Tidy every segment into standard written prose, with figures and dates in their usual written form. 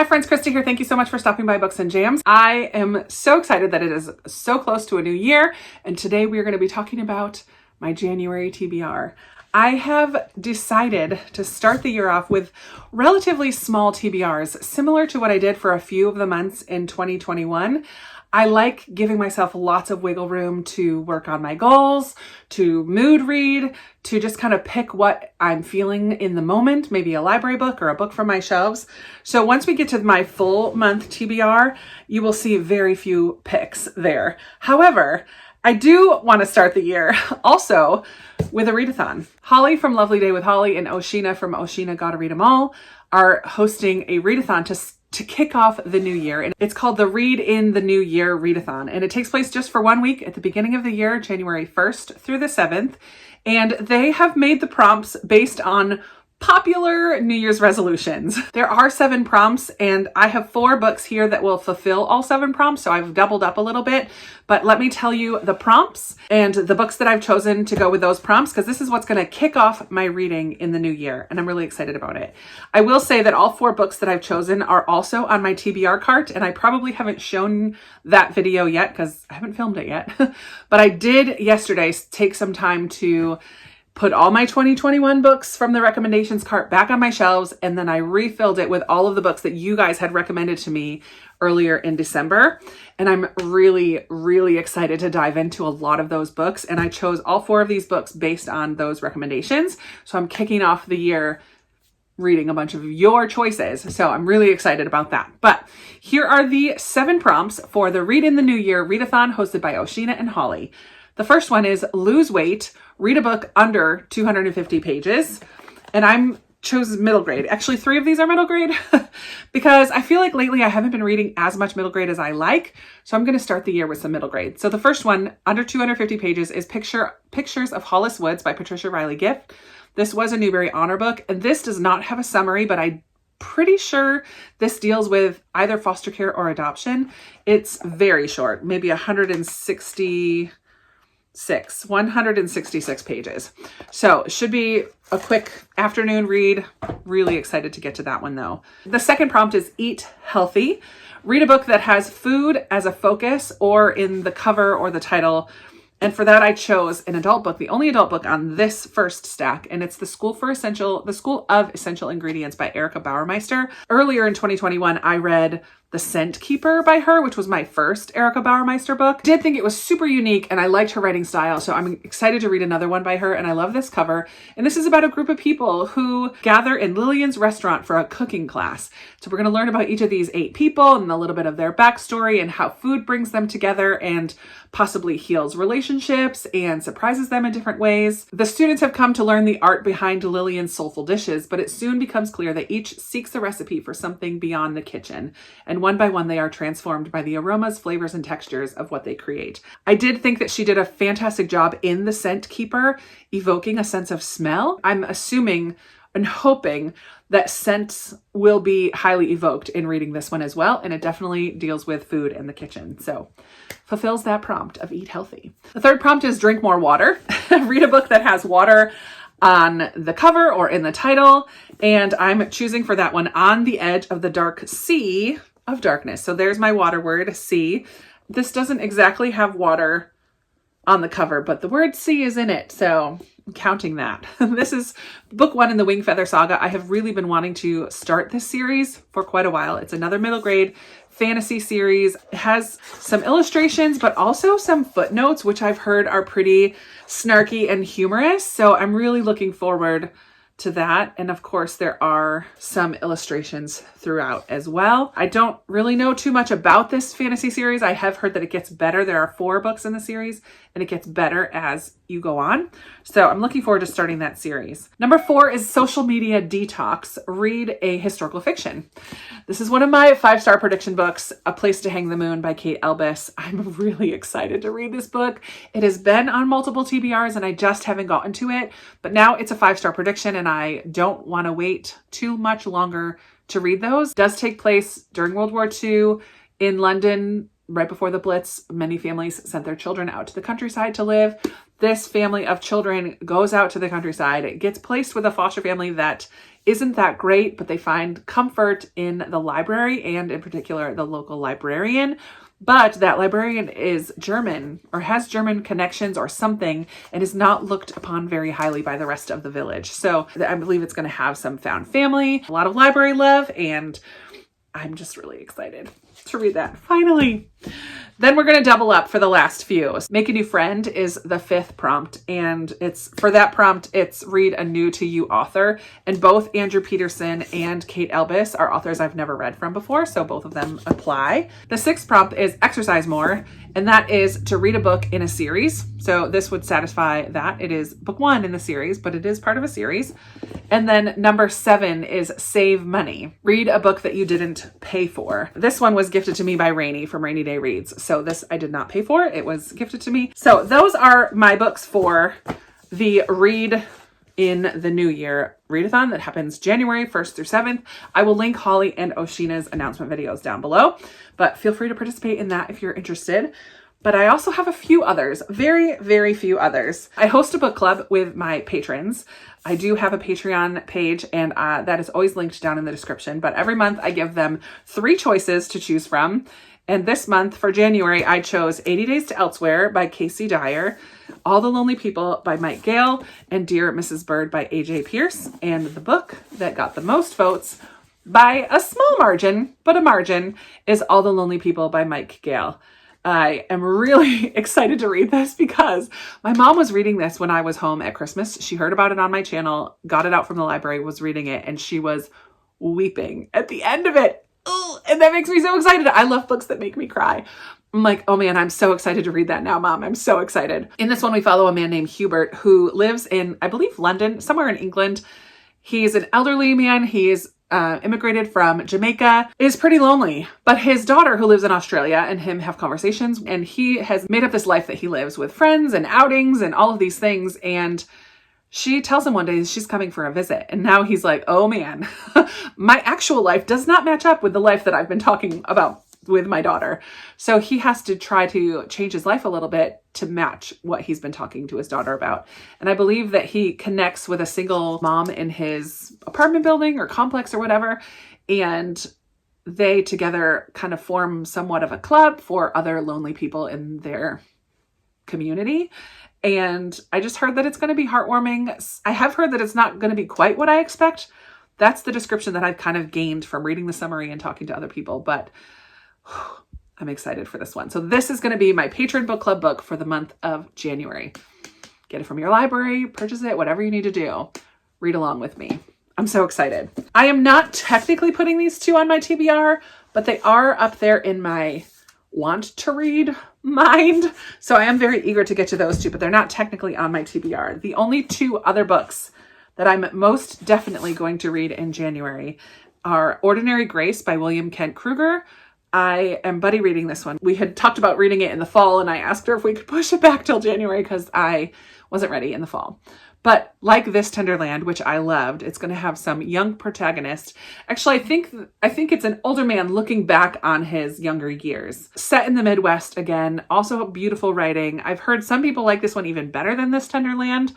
Hi friends, Krista here. Thank you so much for stopping by Books and Jams. I am so excited that it is so close to a new year, and today we are going to be talking about my January TBR. I have decided to start the year off with relatively small TBRs, similar to what I did for a few of the months in 2021. I like giving myself lots of wiggle room to work on my goals, to mood read, to just kind of pick what I'm feeling in the moment, maybe a library book or a book from my shelves. So once we get to my full month TBR, you will see very few picks there. However, I do want to start the year also with a readathon. Holly from Lovely Day with Holly and Oshina from Oshina Gotta Read 'Em All are hosting a readathon to kick off the new year. And it's called the Read in the New Year Readathon. And it takes place just for 1 week at the beginning of the year, January 1st through the 7th. And they have made the prompts based on popular New Year's resolutions. There are 7 prompts, and I have 4 books here that will fulfill all 7 prompts, so I've doubled up a little bit. But let me tell you the prompts and the books that I've chosen to go with those prompts, because this is what's going to kick off my reading in the new year, and I'm really excited about it. I will say that all 4 books that I've chosen are also on my TBR cart, and I probably haven't shown that video yet because I haven't filmed it yet. But I did yesterday take some time to put all my 2021 books from the recommendations cart back on my shelves, and then I refilled it with all of the books that you guys had recommended to me earlier in December. And I'm really, really excited to dive into a lot of those books. And I chose all 4 of these books based on those recommendations. So I'm kicking off the year reading a bunch of your choices. So I'm really excited about that. But here are the 7 prompts for the Read in the New Year Readathon hosted by Oshina and Holly. The first one is lose weight, read a book under 250 pages. And I'm chose middle grade. Actually, 3 of these are middle grade because I feel like lately I haven't been reading as much middle grade as I like. So I'm going to start the year with some middle grade. So the first one, under 250 pages, is Pictures of Hollis Woods by Patricia Riley Gift. This was a Newbery Honor book, and this does not have a summary, but I'm pretty sure this deals with either foster care or adoption. It's very short, maybe 166 pages. So it should be a quick afternoon read. Really excited to get to that one though. The second prompt is eat healthy. Read a book that has food as a focus or in the cover or the title. And for that, I chose an adult book, the only adult book on this first stack, and it's The School of Essential Ingredients by Erica Bauermeister. Earlier in 2021, I read The Scent Keeper by her, which was my first Erica Bauermeister book. I did think it was super unique, and I liked her writing style, so I'm excited to read another one by her, and I love this cover. And this is about a group of people who gather in Lillian's restaurant for a cooking class. So we're going to learn about each of these 8 people and a little bit of their backstory and how food brings them together and possibly heals relationships and surprises them in different ways. The students have come to learn the art behind Lillian's soulful dishes, but it soon becomes clear that each seeks a recipe for something beyond the kitchen. And one by one, they are transformed by the aromas, flavors, and textures of what they create. I did think that she did a fantastic job in The Scent Keeper, evoking a sense of smell. I'm assuming and hoping that scents will be highly evoked in reading this one as well. And it definitely deals with food in the kitchen. So fulfills that prompt of eat healthy. The third prompt is drink more water. Read a book that has water on the cover or in the title. And I'm choosing for that one On the Edge of the Dark Sea of Darkness. So there's my water word, sea. This doesn't exactly have water on the cover, but the word sea is in it. So I'm counting that. This is book 1 in the Wing Feather Saga. I have really been wanting to start this series for quite a while. It's another middle grade fantasy series. It has some illustrations, but also some footnotes, which I've heard are pretty snarky and humorous. So I'm really looking forward to that. And of course, there are some illustrations throughout as well. I don't really know too much about this fantasy series. I have heard that it gets better. There are 4 books in the series, and it gets better as you go on. So I'm looking forward to starting that series. Number 4 is Social Media Detox. Read a historical fiction. This is one of my 5-star prediction books, A Place to Hang the Moon by Kate Elbis. I'm really excited to read this book. It has been on multiple TBRs and I just haven't gotten to it, but now it's a 5-star prediction and I don't want to wait too much longer to read those. It does take place during World War II in London. Right before the Blitz, many families sent their children out to the countryside to live. This family of children goes out to the countryside, gets placed with a foster family that isn't that great, but they find comfort in the library and in particular the local librarian. But that librarian is German or has German connections or something and is not looked upon very highly by the rest of the village. So I believe it's going to have some found family, a lot of library love, and I'm just really excited to read that finally. Then we're going to double up for the last few. Make a new friend is the 5th prompt. And for that prompt, it's read a new to you author. And both Andrew Peterson and Kate Elbis are authors I've never read from before. So both of them apply. The 6th prompt is exercise more. And that is to read a book in a series. So this would satisfy that. It is book 1 in the series, but it is part of a series. And then number 7 is save money. Read a book that you didn't pay for. This one was gifted to me by Rainy from Rainy Day Reads. So this I did not pay for. It was gifted to me. So those are my books for the Read in the New Year Readathon that happens January 1st through 7th. I will link Holly and Oshina's announcement videos down below, but feel free to participate in that if you're interested. But I also have a few others, very, very few others. I host a book club with my patrons. I do have a Patreon page, and that is always linked down in the description. But every month I give them 3 choices to choose from. And this month for January, I chose 80 Days to Elsewhere by Casey Dyer, All the Lonely People by Mike Gale, and Dear Mrs. Bird by AJ Pierce. And the book that got the most votes by a small margin, but a margin, is All the Lonely People by Mike Gale. I am really excited to read this because my mom was reading this when I was home at Christmas. She heard about it on my channel, got it out from the library, was reading it, and she was weeping at the end of it. Ooh, and that makes me so excited. I love books that make me cry. I'm like, oh man, I'm so excited to read that now, Mom. I'm so excited. In this one, we follow a man named Hubert who lives in, I believe, London, somewhere in England. He's an elderly man. He's immigrated from Jamaica, is pretty lonely. But his daughter, who lives in Australia, and him have conversations, and he has made up this life that he lives with friends and outings and all of these things. And she tells him one day she's coming for a visit. And now he's like, oh man, my actual life does not match up with the life that I've been talking about with my daughter. So he has to try to change his life a little bit to match what he's been talking to his daughter about. And I believe that he connects with a single mom in his apartment building or complex or whatever. And they together kind of form somewhat of a club for other lonely people in their community. And I just heard that it's going to be heartwarming. I have heard that it's not going to be quite what I expect. That's the description that I've kind of gained from reading the summary and talking to other people. But I'm excited for this one. So this is going to be my Patron Book Club book for the month of January. Get it from your library, purchase it, whatever you need to do. Read along with me. I'm so excited. I am not technically putting these 2 on my TBR, but they are up there in my want to read mind. So I am very eager to get to those 2, but they're not technically on my TBR. The only 2 other books that I'm most definitely going to read in January are Ordinary Grace by William Kent Kruger. I am buddy reading this one. We had talked about reading it in the fall, and I asked her if we could push it back till January because I wasn't ready in the fall. But like This Tender Land, which I loved, it's going to have some young protagonist. Actually, I think it's an older man looking back on his younger years. Set in the Midwest again, also beautiful writing. I've heard some people like this one even better than This Tender Land.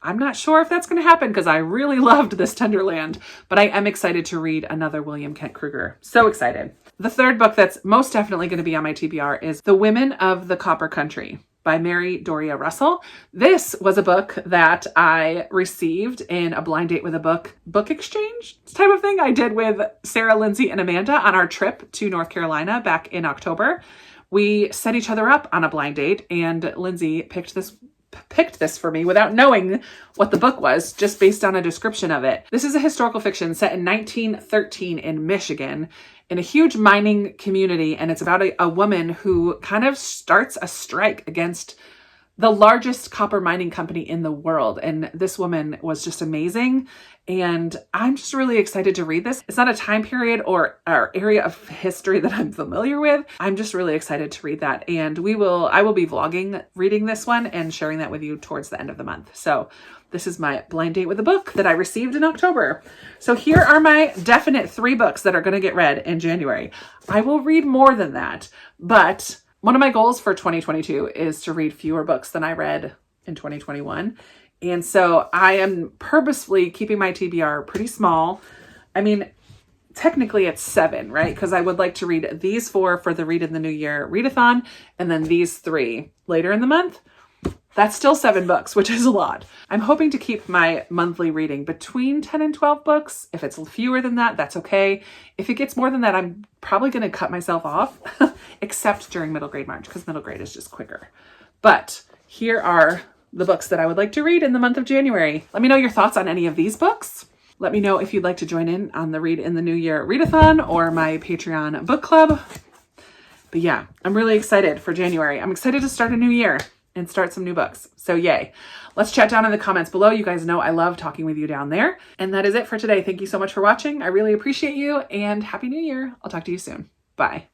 I'm not sure if that's going to happen because I really loved This Tender Land, but I am excited to read another William Kent Kruger. So excited. The third book that's most definitely going to be on my TBR is The Women of the Copper Country by Mary Doria Russell. This was a book that I received in a blind date with a book exchange type of thing I did with Sarah, Lindsay, and Amanda on our trip to North Carolina back in October. We set each other up on a blind date, and Lindsay picked this for me without knowing what the book was, just based on a description of it. This is a historical fiction set in 1913 in Michigan in a huge mining community, and it's about a woman who kind of starts a strike against the largest copper mining company in the world. And this woman was just amazing. And I'm just really excited to read this. It's not a time period or area of history that I'm familiar with. I'm just really excited to read that. And I will be vlogging reading this one and sharing that with you towards the end of the month. So this is my blind date with a book that I received in October. So here are my definite 3 books that are going to get read in January. I will read more than that, but one of my goals for 2022 is to read fewer books than I read in 2021. And so I am purposefully keeping my TBR pretty small. I mean, technically it's 7, right? Because I would like to read these 4 for the Read in the New Year Readathon, and then these 3 later in the month. That's still 7 books, which is a lot. I'm hoping to keep my monthly reading between 10 and 12 books. If it's fewer than that, that's okay. If it gets more than that, I'm probably going to cut myself off, except during middle grade March, because middle grade is just quicker. But here are the books that I would like to read in the month of January. Let me know your thoughts on any of these books. Let me know if you'd like to join in on the Read in the New Year Readathon or my Patreon book club. But yeah, I'm really excited for January. I'm excited to start a new year and start some new books. So yay. Let's chat down in the comments below. You guys know I love talking with you down there. And that is it for today. Thank you so much for watching. I really appreciate you, and Happy New Year. I'll talk to you soon. Bye.